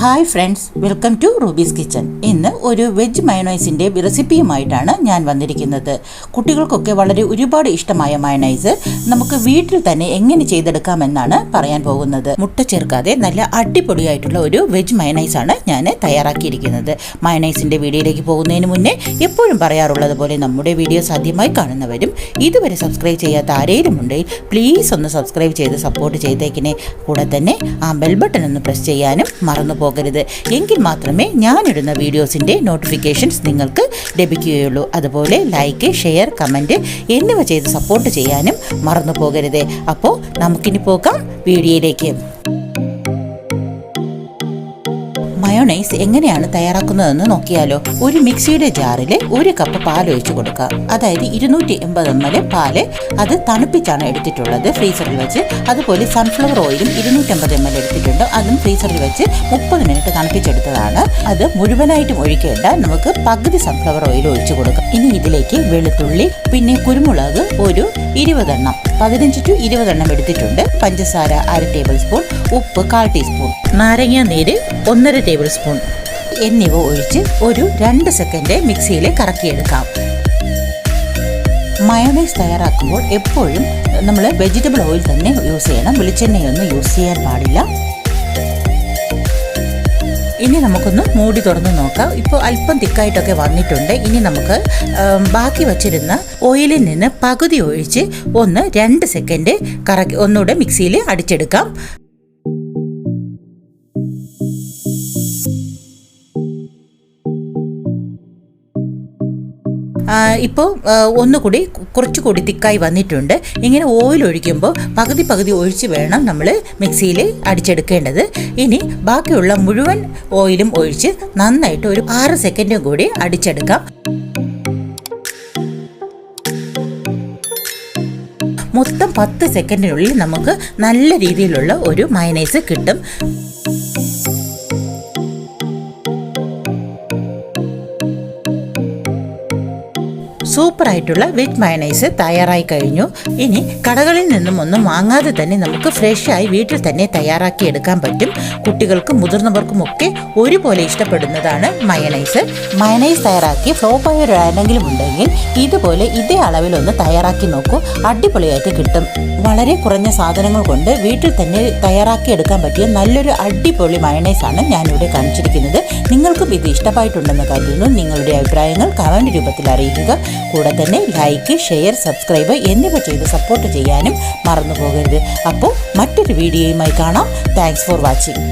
Hi friends, welcome to Ruby's kitchen. ഇന്ന് ഒരു veg മയോണൈസിൻ്റെ റെസിപ്പിയുമായിട്ടാണ് ഞാൻ വന്നിരിക്കുന്നത്. കുട്ടികൾക്കൊക്കെ വളരെ ഒരുപാട് ഇഷ്ടമായ മയോണൈസ് നമുക്ക് വീട്ടിൽ തന്നെ എങ്ങനെ ചെയ്തെടുക്കാമെന്നാണ് പറയാൻ പോകുന്നത്. മുട്ട ചേർക്കാതെ നല്ല അടിപൊളിയായിട്ടുള്ള ഒരു വെജ് മയോണൈസാണ് ഞാൻ തയ്യാറാക്കിയിരിക്കുന്നത്. മയോണൈസിൻ്റെ വീഡിയോയിലേക്ക് പോകുന്നതിന് മുന്നേ എപ്പോഴും പറയാറുള്ളത് പോലെ നമ്മുടെ വീഡിയോസ് ആദ്യമായി കാണുന്നവരും ഇതുവരെ സബ്സ്ക്രൈബ് ചെയ്യാത്ത ആരെങ്കിലും ഉണ്ടെങ്കിൽ പ്ലീസ് ഒന്ന് സബ്സ്ക്രൈബ് ചെയ്ത് സപ്പോർട്ട് ചെയ്തേക്കിനെ. കൂടെ തന്നെ ആ ബെൽ ബട്ടൺ ഒന്ന് പ്രസ് ചെയ്യാനും മറന്നു പോകരുത്. എങ്കിൽ മാത്രമേ ഞാനിടുന്ന വീഡിയോസിൻ്റെ നോട്ടിഫിക്കേഷൻസ് നിങ്ങൾക്ക് ലഭിക്കുകയുള്ളൂ. അതുപോലെ ലൈക്ക്, ഷെയർ, കമൻറ്റ് എന്നിവ ചെയ്ത് സപ്പോർട്ട് ചെയ്യാനും മറന്നു പോകരുത്. അപ്പോൾ നമുക്കിനി പോകാം വീഡിയോയിലേക്ക്. മയോണൈസ് എങ്ങനെയാണ് തയ്യാറാക്കുന്നതെന്ന് നോക്കിയാലോ. ഒരു മിക്സിയുടെ ജാറിൽ 1 കപ്പ് പാൽ ഒഴിച്ച് കൊടുക്കുക. അതായത് 280 ml പാല്. അത് തണുപ്പിച്ചാണ് എടുത്തിട്ടുള്ളത് ഫ്രീസറിൽ വെച്ച്. അതുപോലെ സൺഫ്ലവർ ഓയിലും 250 ml എടുത്തിട്ടുണ്ട്. അതും ഫ്രീസറിൽ വെച്ച് 30 മിനിറ്റ് തണുപ്പിച്ചെടുത്തതാണ്. അത് മുഴുവനായിട്ടും ഒഴിക്കേണ്ട, നമുക്ക് പകുതി സൺഫ്ലവർ ഓയിൽ ഒഴിച്ച് കൊടുക്കാം. ഇനി ഇതിലേക്ക് വെളുത്തുള്ളി, പിന്നെ കുരുമുളക് ഒരു 20 എണ്ണം, 15 to 20 എണ്ണം എടുത്തിട്ടുണ്ട്. പഞ്ചസാര 1/2 ടേബിൾ സ്പൂൺ, ഉപ്പ് 1/4 ടീസ്പൂൺ, നാരങ്ങ നീര് 1/2 ടേബിൾ സ്പൂൺ എന്നിവ ഒഴിച്ച് ഒരു 2 സെക്കൻഡ് മിക്സിയിൽ കറക്കിയെടുക്കാം. മയോണൈസ് തയ്യാറാക്കുമ്പോൾ എപ്പോഴും നമ്മൾ വെജിറ്റബിൾ ഓയിൽ തന്നെ യൂസ് ചെയ്യണം. വെളിച്ചെണ്ണയൊന്നും യൂസ് ചെയ്യാൻ പാടില്ല. ഇനി നമുക്കൊന്ന് മൂടി തുറന്ന് നോക്കാം. ഇപ്പോൾ അല്പം തിക്കായിട്ടൊക്കെ വന്നിട്ടുണ്ട്. ഇനി നമുക്ക് ബാക്കി വച്ചിരുന്ന ഓയിലിൽ നിന്ന് പകുതി ഒഴിച്ച് 2 സെക്കൻഡ് കറക്കി ഒന്നുകൂടെ മിക്സിയിൽ അടിച്ചെടുക്കാം. ഇപ്പോൾ ഒന്നുകൂടി കുറച്ചുകൂടി തിക്കായി വന്നിട്ടുണ്ട്. ഇങ്ങനെ ഓയിൽ ഒഴിക്കുമ്പോൾ പകുതി ഒഴിച്ച് വേണം നമ്മൾ മിക്സിയിൽ അടിച്ചെടുക്കേണ്ടത്. ഇനി ബാക്കിയുള്ള മുഴുവൻ ഓയിലും ഒഴിച്ച് നന്നായിട്ട് ഒരു 6 സെക്കൻഡും കൂടി അടിച്ചെടുക്കാം. മൊത്തം 10 സെക്കൻഡിനുള്ളിൽ നമുക്ക് നല്ല രീതിയിലുള്ള ഒരു മയോണൈസ് കിട്ടും. സൂപ്പറായിട്ടുള്ള വെജ് മയോണൈസ് തയ്യാറായി കഴിഞ്ഞു. ഇനി കടകളിൽ നിന്നും ഒന്നും വാങ്ങാതെ തന്നെ നമുക്ക് ഫ്രഷായി വീട്ടിൽ തന്നെ തയ്യാറാക്കി എടുക്കാൻ പറ്റും. കുട്ടികൾക്കും മുതിർന്നവർക്കും ഒക്കെ ഒരുപോലെ ഇഷ്ടപ്പെടുന്നതാണ് മയോണൈസ്. മയോണൈസ് തയ്യാറാക്കി ഫ്ലോപ്പായ ആരെങ്കിലും ഉണ്ടെങ്കിൽ ഇതുപോലെ ഇതേ അളവിലൊന്ന് തയ്യാറാക്കി നോക്കൂ. അടിപൊളിയായിട്ട് കിട്ടും. വളരെ കുറഞ്ഞ സാധനങ്ങൾ കൊണ്ട് വീട്ടിൽ തന്നെ തയ്യാറാക്കി എടുക്കാൻ പറ്റിയ നല്ലൊരു അടിപൊളി മയോണൈസാണ് ഞാനിവിടെ കാണിച്ചിരിക്കുന്നത്. നിങ്ങൾക്കും ഇത് ഇഷ്ടമായിട്ടുണ്ടെന്ന് കരുതുന്നു. നിങ്ങളുടെ അഭിപ്രായങ്ങൾ കമൻറ്റ് രൂപത്തിൽ അറിയിക്കുക. കൂടെ തന്നെ ലൈക്ക്, ഷെയർ, സബ്സ്ക്രൈബ് എന്നിവ ചെയ്ത് സപ്പോർട്ട് ചെയ്യാനും മറന്നു പോകരുത്. അപ്പോൾ മറ്റൊരു വീഡിയോയുമായി കാണാം. Thanks for watching.